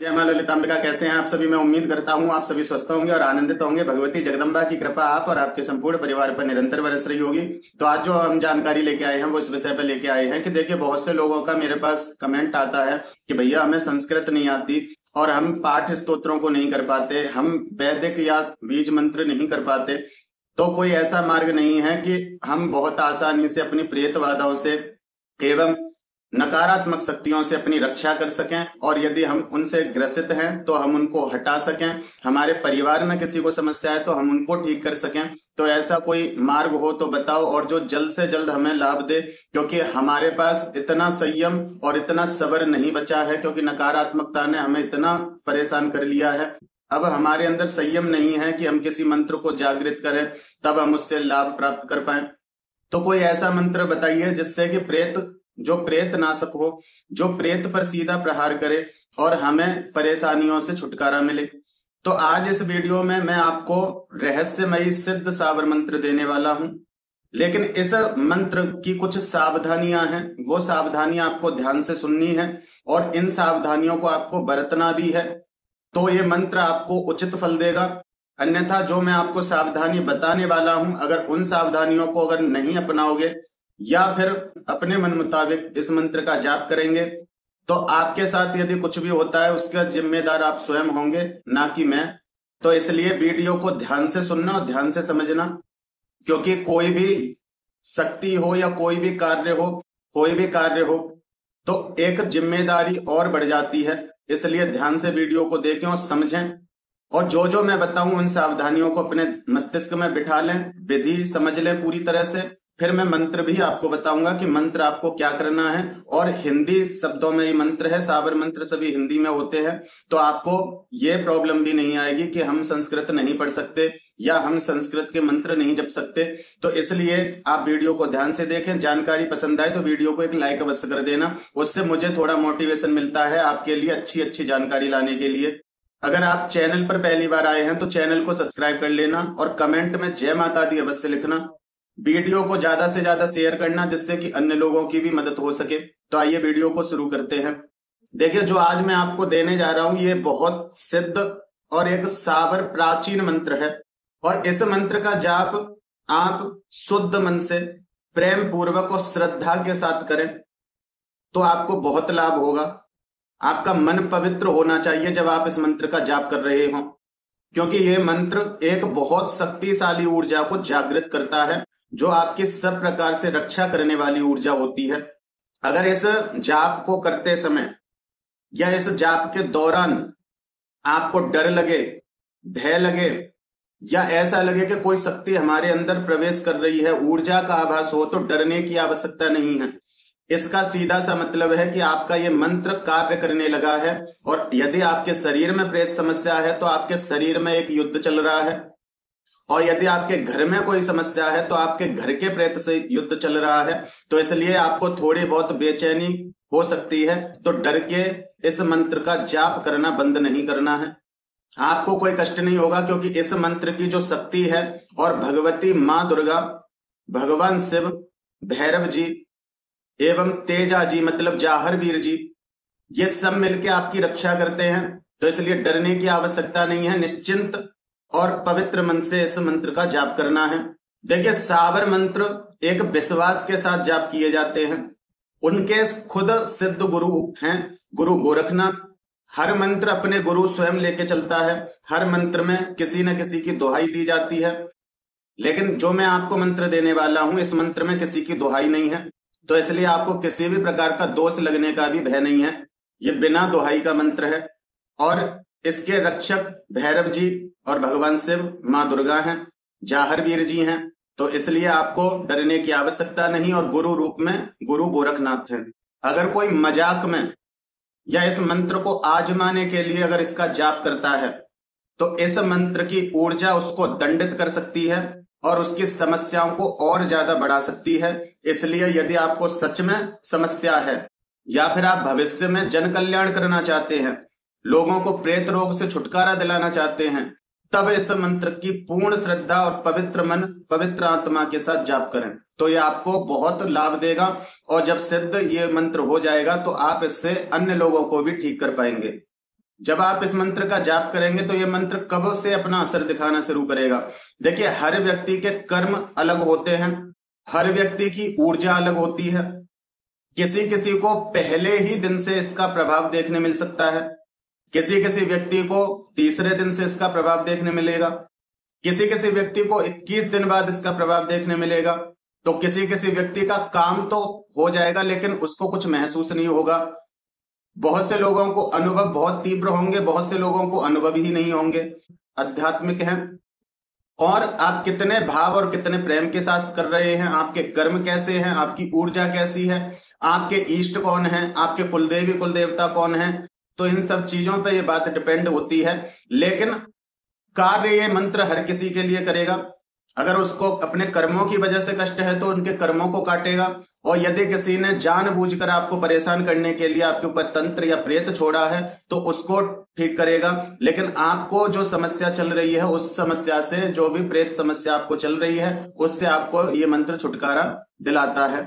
जय मां ललितांबिका। कैसे हैं आप सभी? मैं उम्मीद करता हूं आप सभी स्वस्थ होंगे और आनंदित होंगे। भगवती जगदम्बा की कृपा आप और आपके संपूर्ण परिवार पर निरंतर बरस रही होगी। तो आज जो हम जानकारी लेके आए हैं वो इस विषय पर लेके आए हैं कि देखिए, बहुत से लोगों का मेरे पास कमेंट आता है कि भैया हमें संस्कृत नहीं आती और हम पाठ स्तोत्रों को नहीं कर पाते, हम वैदिक या बीज मंत्र नहीं कर पाते। तो कोई ऐसा मार्ग नहीं है कि हम बहुत आसानी से अपनी प्रेत बाधाओं से एवं नकारात्मक शक्तियों से अपनी रक्षा कर सकें, और यदि हम उनसे ग्रसित हैं तो हम उनको हटा सकें। हमारे परिवार में किसी को समस्या है तो हम उनको ठीक कर सकें। तो ऐसा कोई मार्ग हो तो बताओ, और जो जल्द से जल्द हमें लाभ दे, क्योंकि हमारे पास इतना संयम और इतना सब्र नहीं बचा है, क्योंकि नकारात्मकता ने हमें इतना परेशान कर लिया है। अब हमारे अंदर संयम नहीं है कि हम किसी मंत्र को जागृत करें, तब हम उससे लाभ प्राप्त कर पाए। तो कोई ऐसा मंत्र बताइए जिससे कि जो प्रेत नाशक हो, जो प्रेत पर सीधा प्रहार करे और हमें परेशानियों से छुटकारा मिले। तो आज इस वीडियो में मैं आपको रहस्यमयी सिद्ध सावर मंत्र देने वाला हूं, लेकिन इस मंत्र की कुछ सावधानियां हैं। वो सावधानियां आपको ध्यान से सुननी है और इन सावधानियों को आपको बरतना भी है, तो ये मंत्र आपको उचित फल देगा। अन्यथा जो मैं आपको सावधानी बताने वाला हूं, अगर उन सावधानियों को अगर नहीं अपनाओगे या फिर अपने मन मुताबिक इस मंत्र का जाप करेंगे, तो आपके साथ यदि कुछ भी होता है उसका जिम्मेदार आप स्वयं होंगे, ना कि मैं। तो इसलिए वीडियो को ध्यान से सुनना और ध्यान से समझना, क्योंकि कोई भी शक्ति हो या कोई भी कार्य हो तो एक जिम्मेदारी और बढ़ जाती है। इसलिए ध्यान से वीडियो को देखें और समझें, और जो जो मैं बताऊं उन सावधानियों को अपने मस्तिष्क में बिठा लें, विधि समझ लें पूरी तरह से। फिर मैं मंत्र भी आपको बताऊंगा कि मंत्र आपको क्या करना है, और हिंदी शब्दों में ये मंत्र है, सावर मंत्र सभी हिंदी में होते हैं। तो आपको ये प्रॉब्लम भी नहीं आएगी कि हम संस्कृत नहीं पढ़ सकते या हम संस्कृत के मंत्र नहीं जप सकते। तो इसलिए आप वीडियो को ध्यान से देखें। जानकारी पसंद आए तो वीडियो को एक लाइक अवश्य कर देना, उससे मुझे थोड़ा मोटिवेशन मिलता है आपके लिए अच्छी अच्छी जानकारी लाने के लिए। अगर आप चैनल पर पहली बार आए हैं तो चैनल को सब्सक्राइब कर लेना और कमेंट में जय माता दी अवश्य लिखना। वीडियो को ज्यादा से ज्यादा शेयर करना, जिससे कि अन्य लोगों की भी मदद हो सके। तो आइए वीडियो को शुरू करते हैं। देखिए, जो आज मैं आपको देने जा रहा हूं ये बहुत सिद्ध और एक सावर प्राचीन मंत्र है, और इस मंत्र का जाप आप शुद्ध मन से प्रेम पूर्वक और श्रद्धा के साथ करें तो आपको बहुत लाभ होगा। आपका मन पवित्र होना चाहिए जब आप इस मंत्र का जाप कर रहे हो, क्योंकि यह मंत्र एक बहुत शक्तिशाली ऊर्जा को जागृत करता है, जो आपकी सब प्रकार से रक्षा करने वाली ऊर्जा होती है। अगर इस जाप को करते समय या इस जाप के दौरान आपको डर लगे, भय लगे, या ऐसा लगे कि कोई शक्ति हमारे अंदर प्रवेश कर रही है, ऊर्जा का आभास हो, तो डरने की आवश्यकता नहीं है। इसका सीधा सा मतलब है कि आपका ये मंत्र कार्य करने लगा है, और यदि आपके शरीर में प्रेत समस्या है तो आपके शरीर में एक युद्ध चल रहा है, और यदि आपके घर में कोई समस्या है तो आपके घर के प्रेत से युद्ध चल रहा है। तो इसलिए आपको थोड़ी बहुत बेचैनी हो सकती है, तो डर के इस मंत्र का जाप करना बंद नहीं करना है। आपको कोई कष्ट नहीं होगा, क्योंकि इस मंत्र की जो शक्ति है, और भगवती मां दुर्गा, भगवान शिव, भैरव जी एवं तेजा जी मतलब जाहर वीर जी, ये सब मिलके आपकी रक्षा करते हैं। तो इसलिए डरने की आवश्यकता नहीं है, निश्चिंत और पवित्र मन से इस मंत्र का जाप करना है। देखिए, सावर मंत्र एक विश्वास के साथ जाप किए जाते हैं। उनके खुद सिद्ध गुरु हैं गुरु गोरखनाथ। हर मंत्र अपने गुरु स्वयं लेके चलता है, हर मंत्र में किसी न किसी की दुहाई दी जाती है, लेकिन जो मैं आपको मंत्र देने वाला हूं इस मंत्र में किसी की दुहाई नहीं है। तो इसलिए आपको किसी भी प्रकार का दोष लगने का भी भय नहीं है। ये बिना दुहाई का मंत्र है, और इसके रक्षक भैरव जी और भगवान शिव, मां दुर्गा हैं, जाहर वीर जी हैं। तो इसलिए आपको डरने की आवश्यकता नहीं, और गुरु रूप में गुरु गोरखनाथ हैं। अगर कोई मजाक में या इस मंत्र को आजमाने के लिए अगर इसका जाप करता है तो इस मंत्र की ऊर्जा उसको दंडित कर सकती है और उसकी समस्याओं को और ज्यादा बढ़ा सकती है। इसलिए यदि आपको सच में समस्या है या फिर आप भविष्य में जन कल्याण करना चाहते हैं, लोगों को प्रेत रोग से छुटकारा दिलाना चाहते हैं, तब इस मंत्र की पूर्ण श्रद्धा और पवित्र मन, पवित्र आत्मा के साथ जाप करें, तो ये आपको बहुत लाभ देगा। और जब सिद्ध ये मंत्र हो जाएगा तो आप इससे अन्य लोगों को भी ठीक कर पाएंगे। जब आप इस मंत्र का जाप करेंगे तो ये मंत्र कब से अपना असर दिखाना शुरू करेगा। देखिए, हर व्यक्ति के कर्म अलग होते हैं, हर व्यक्ति की ऊर्जा अलग होती है। किसी किसी को पहले ही दिन से इसका प्रभाव देखने मिल सकता है, किसी किसी व्यक्ति को तीसरे दिन से इसका प्रभाव देखने मिलेगा, किसी किसी व्यक्ति को 21 दिन बाद इसका प्रभाव देखने मिलेगा, तो किसी किसी व्यक्ति का काम तो हो जाएगा लेकिन उसको कुछ महसूस नहीं होगा। बहुत से लोगों को अनुभव बहुत तीव्र होंगे, बहुत से लोगों को अनुभव ही नहीं होंगे। आध्यात्मिक है, और आप कितने भाव और कितने प्रेम के साथ कर रहे हैं, आपके कर्म कैसे हैं, आपकी ऊर्जा कैसी है, आपके इष्ट कौन है, आपके कुलदेवी कुलदेवता कौन है, तो इन सब चीजों पे ये बात डिपेंड होती है। लेकिन कार्य ये मंत्र हर किसी के लिए करेगा। अगर उसको अपने कर्मों की वजह से कष्ट है तो उनके कर्मों को काटेगा, और यदि किसी ने जानबूझकर आपको परेशान करने के लिए आपके ऊपर तंत्र या प्रेत छोड़ा है तो उसको ठीक करेगा। लेकिन आपको जो समस्या चल रही है, उस समस्या से, जो भी प्रेत समस्या आपको चल रही है, उससे आपको ये मंत्र छुटकारा दिलाता है।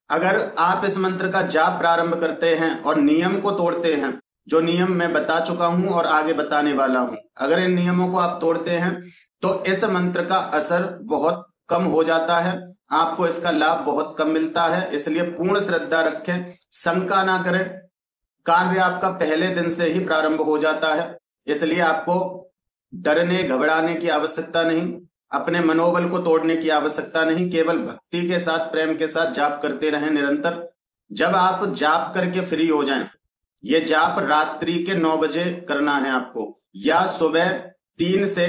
अगर आप इस मंत्र का जाप प्रारंभ करते हैं और नियम को तोड़ते हैं, जो नियम मैं बता चुका हूं और आगे बताने वाला हूं, अगर इन नियमों को आप तोड़ते हैं तो इस मंत्र का असर बहुत कम हो जाता है, आपको इसका लाभ बहुत कम मिलता है। इसलिए पूर्ण श्रद्धा रखें, शंका ना करें। कार्य आपका पहले दिन से ही प्रारंभ हो जाता है, इसलिए आपको डरने घबराने की आवश्यकता नहीं, अपने मनोबल को तोड़ने की आवश्यकता नहीं। केवल भक्ति के साथ, प्रेम के साथ जाप करते रहें निरंतर। जब आप जाप करके फ्री हो जाएं, ये जाप रात्रि के 9 बजे करना है आपको, या सुबह 3 से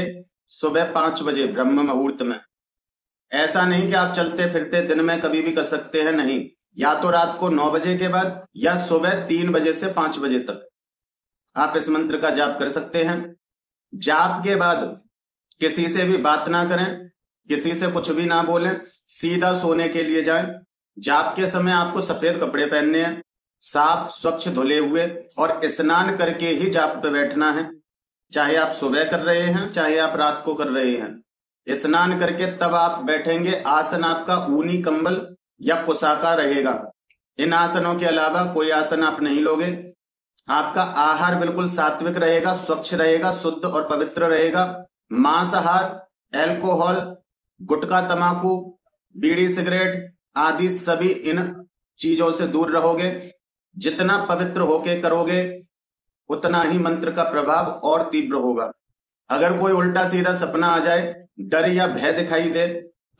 सुबह 5 बजे ब्रह्म मुहूर्त में। ऐसा नहीं कि आप चलते फिरते दिन में कभी भी कर सकते हैं, नहीं, या तो रात को 9 बजे के बाद या सुबह 3 बजे से 5 बजे तक आप इस मंत्र का जाप कर सकते हैं। जाप के बाद किसी से भी बात ना करें, किसी से कुछ भी ना बोलें, सीधा सोने के लिए जाएं। जाप के समय आपको सफेद कपड़े पहनने हैं, साफ स्वच्छ धुले हुए, और स्नान करके ही जाप पे बैठना है। चाहे आप सुबह कर रहे हैं, चाहे आप रात को कर रहे हैं, स्नान करके तब आप बैठेंगे। आसन आपका ऊनी कंबल या कुशाका रहेगा। इन आसनों के अलावा कोई आसन आप नहीं लोगे। आपका आहार बिल्कुल सात्विक रहेगा, स्वच्छ रहेगा, शुद्ध और पवित्र रहेगा। मांसाहार, एल्कोहल, गुटखा, तंबाकू, बीड़ी, सिगरेट आदि सभी इन चीजों से दूर रहोगे। जितना पवित्र होके करोगे उतना ही मंत्र का प्रभाव और तीव्र होगा। अगर कोई उल्टा सीधा सपना आ जाए, डर या भय दिखाई दे,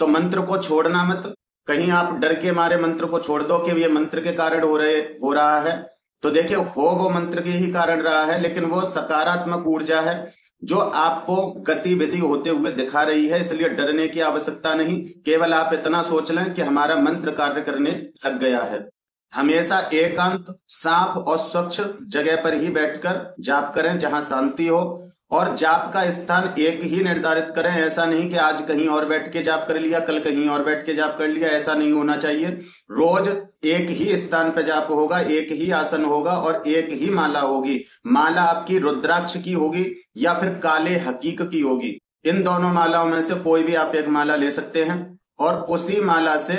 तो मंत्र को छोड़ना मत। कहीं आप डर के मारे मंत्र को छोड़ दो कि ये मंत्र के कारण हो रहा है, तो देखिए, वो मंत्र के ही कारण रहा है, लेकिन वो सकारात्मक ऊर्जा है जो आपको गतिविधि होते हुए दिखा रही है। इसलिए डरने की आवश्यकता नहीं, केवल आप इतना सोच लें कि हमारा मंत्र कार्य करने लग गया है। हमेशा एकांत, साफ और स्वच्छ जगह पर ही बैठकर जाप करें, जहां शांति हो, और जाप का स्थान एक ही निर्धारित करें। ऐसा नहीं कि आज कहीं और बैठ के जाप कर लिया, कल कहीं और बैठ के जाप कर लिया, ऐसा नहीं होना चाहिए। रोज एक ही स्थान पर जाप होगा, एक ही आसन होगा और एक ही माला होगी। माला आपकी रुद्राक्ष की होगी या फिर काले हकीक की होगी। इन दोनों मालाओं में से कोई भी आप एक माला ले सकते हैं और उसी माला से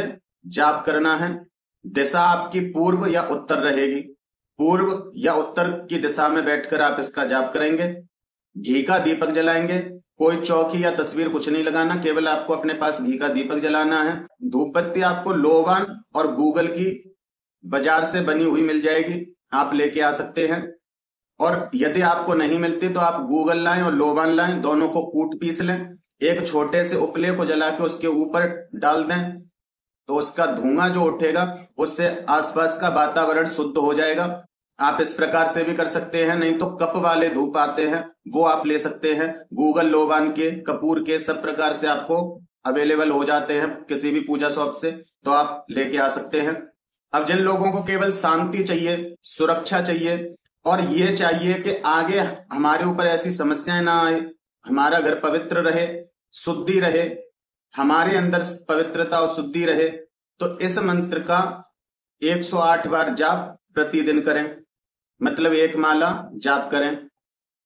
जाप करना है। दिशा आपकी पूर्व या उत्तर रहेगी। पूर्व या उत्तर की दिशा में बैठकर आप इसका जाप करेंगे। घी का दीपक जलाएंगे। कोई चौकी या तस्वीर कुछ नहीं लगाना, केवल आपको अपने पास घी का दीपक जलाना है। धूप बत्ती आपको लोबान और गूगल की बाजार से बनी हुई मिल जाएगी, आप लेके आ सकते हैं। और यदि आपको नहीं मिलती तो आप गूगल लाएं और लोबान लाएं, दोनों को कूट पीस लें। एक छोटे से उपले को जला के उसके ऊपर डाल दें, तो उसका धुआं जो उठेगा उससे आसपास का वातावरण शुद्ध हो जाएगा। आप इस प्रकार से भी कर सकते हैं, नहीं तो कप वाले धूप आते हैं, वो आप ले सकते हैं। गूगल, लोबान के, कपूर के, सब प्रकार से आपको अवेलेबल हो जाते हैं किसी भी पूजा शॉप से, तो आप लेके आ सकते हैं। अब जिन लोगों को केवल शांति चाहिए, सुरक्षा चाहिए, और ये चाहिए कि आगे हमारे ऊपर ऐसी समस्याएं ना आए, हमारा घर पवित्र रहे, शुद्धि रहे, हमारे अंदर पवित्रता और शुद्धि रहे, तो इस मंत्र का 108 बार जाप प्रतिदिन करें। मतलब एक माला जाप करें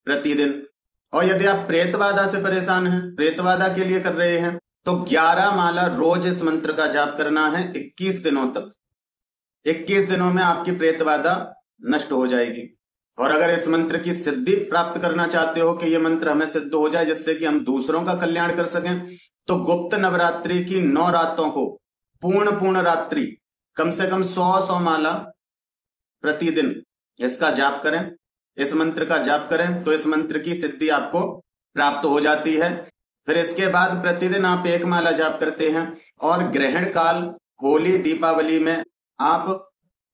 प्रतिदिन। और यदि आप प्रेतबाधा से परेशान हैं, प्रेतबाधा के लिए कर रहे हैं, तो 11 माला रोज इस मंत्र का जाप करना है 21 दिनों तक। 21 दिनों में आपकी प्रेतबाधा नष्ट हो जाएगी। और अगर इस मंत्र की सिद्धि प्राप्त करना चाहते हो कि ये मंत्र हमें सिद्ध हो जाए जिससे कि हम दूसरों का कल्याण कर सकें, तो गुप्त नवरात्रि की 9 रातों को पूर्ण रात्रि कम से कम 100 माला प्रतिदिन इसका जाप करें, इस मंत्र का जाप करें, तो इस मंत्र की सिद्धि आपको प्राप्त हो जाती है। फिर इसके बाद प्रतिदिन आप 1 माला जाप करते हैं और ग्रहण काल, होली, दीपावली में आप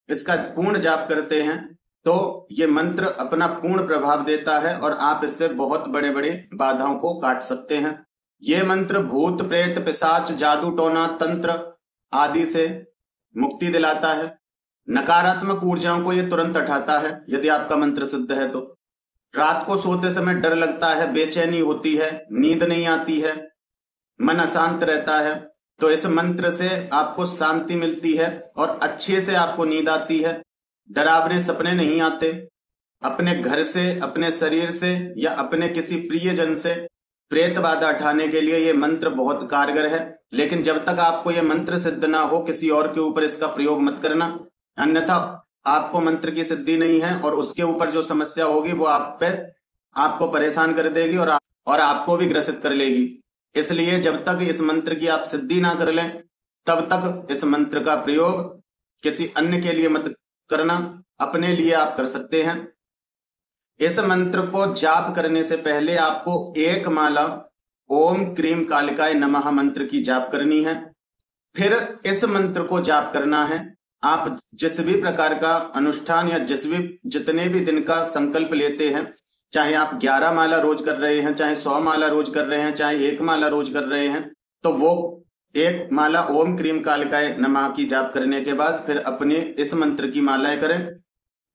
इसका पूर्ण जाप करते हैं, तो ये मंत्र अपना पूर्ण प्रभाव देता है और आप इससे बहुत बड़े बड़े बाधाओं को काट सकते हैं। ये मंत्र भूत प्रेत पिशाच जादू टोना तंत्र आदि से मुक्ति दिलाता है, नकारात्मक ऊर्जाओं को ये तुरंत हटाता है। यदि आपका मंत्र सिद्ध है तो रात को सोते समय डर लगता है, बेचैनी होती है, नींद नहीं आती है, मन अशांत रहता है, तो इस मंत्र से आपको शांति मिलती है और अच्छे से आपको नींद आती है, डरावने सपने नहीं आते। अपने घर से, अपने शरीर से या अपने किसी प्रियजन से प्रेत बाधा हटाने के लिए ये मंत्र बहुत कारगर है। लेकिन जब तक आपको ये मंत्र सिद्ध ना हो, किसी और के ऊपर इसका प्रयोग मत करना, अन्यथा आपको मंत्र की सिद्धि नहीं है और उसके ऊपर जो समस्या होगी वो आपको परेशान कर देगी और आपको भी ग्रसित कर लेगी। इसलिए जब तक इस मंत्र की आप सिद्धि ना कर लें, तब तक इस मंत्र का प्रयोग किसी अन्य के लिए मत करना, अपने लिए आप कर सकते हैं। इस मंत्र को जाप करने से पहले आपको 1 माला ओम क्रीम कालिकाय नमः मंत्र की जाप करनी है। फिर इस मंत्र को जाप करना है। आप जिस भी प्रकार का अनुष्ठान या जितने भी दिन का संकल्प लेते हैं, चाहे आप 11 माला रोज कर रहे हैं, चाहे 100 माला रोज कर रहे हैं, चाहे 1 माला रोज कर रहे हैं, तो वो 1 माला ओम क्रीम कालिकाय नमः की जाप करने के बाद फिर अपने इस मंत्र की मालाएं करें।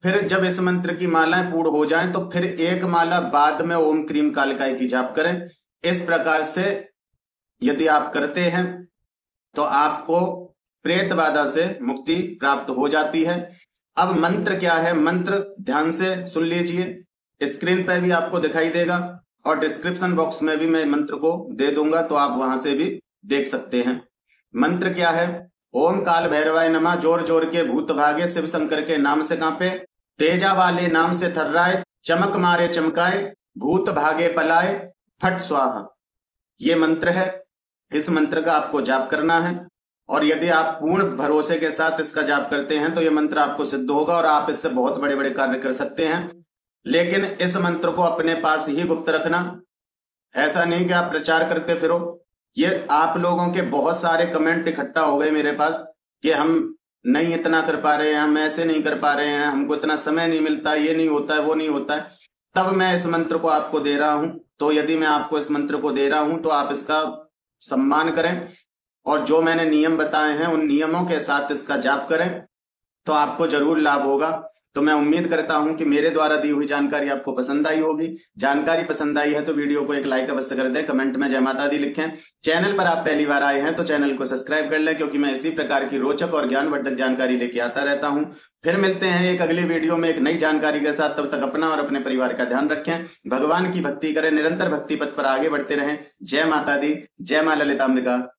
फिर जब इस मंत्र की मालाएं पूर्ण हो जाएं तो फिर 1 माला बाद में ओम क्रीम कालिकाय की जाप करें। इस प्रकार से यदि आप करते हैं तो आपको प्रेत बाधा से मुक्ति प्राप्त हो जाती है। अब मंत्र क्या है, मंत्र ध्यान से सुन लीजिए, स्क्रीन पर भी आपको दिखाई देगा और डिस्क्रिप्शन बॉक्स में भी मैं मंत्र को दे दूंगा, तो आप वहां से भी देख सकते हैं। मंत्र क्या है, ओम काल भैरवाय नमः, जोर जोर के भूत भागे, शिव शंकर के नाम से कांपे, तेजा वाले नाम से थर्राए, चमक मारे चमकाए, भूत भागे पलाए, फट स्वाहा। ये मंत्र है। इस मंत्र का आपको जाप करना है और यदि आप पूर्ण भरोसे के साथ इसका जाप करते हैं तो ये मंत्र आपको सिद्ध होगा और आप इससे बहुत बड़े बड़े कार्य कर सकते हैं। लेकिन इस मंत्र को अपने पास ही गुप्त रखना, ऐसा नहीं कि आप प्रचार करते फिरो। ये आप लोगों के बहुत सारे कमेंट इकट्ठा हो गए मेरे पास कि हम नहीं इतना कर पा रहे हैं, हम ऐसे नहीं कर पा रहे हैं, हमको इतना समय नहीं मिलता, ये नहीं होता है, वो नहीं होता है, तब मैं इस मंत्र को आपको दे रहा हूं। तो यदि मैं आपको इस मंत्र को दे रहा हूं तो आप इसका सम्मान करें और जो मैंने नियम बताए हैं उन नियमों के साथ इसका जाप करें, तो आपको जरूर लाभ होगा। तो मैं उम्मीद करता हूं कि मेरे द्वारा दी हुई जानकारी आपको पसंद आई होगी। जानकारी पसंद आई है तो वीडियो को एक लाइक अवश्य कर दें, कमेंट में जय माता दी लिखें। चैनल पर आप पहली बार आए हैं तो चैनल को सब्सक्राइब कर लें, क्योंकि मैं इसी प्रकार की रोचक और ज्ञानवर्धक जानकारी लेके आता रहता हूं। फिर मिलते हैं एक अगली वीडियो में एक नई जानकारी के साथ। तब तक अपना और अपने परिवार का ध्यान रखें, भगवान की भक्ति करें, निरंतर भक्ति पथ पर आगे बढ़ते रहें। जय माता दी, जय मां ललिताम्बिका।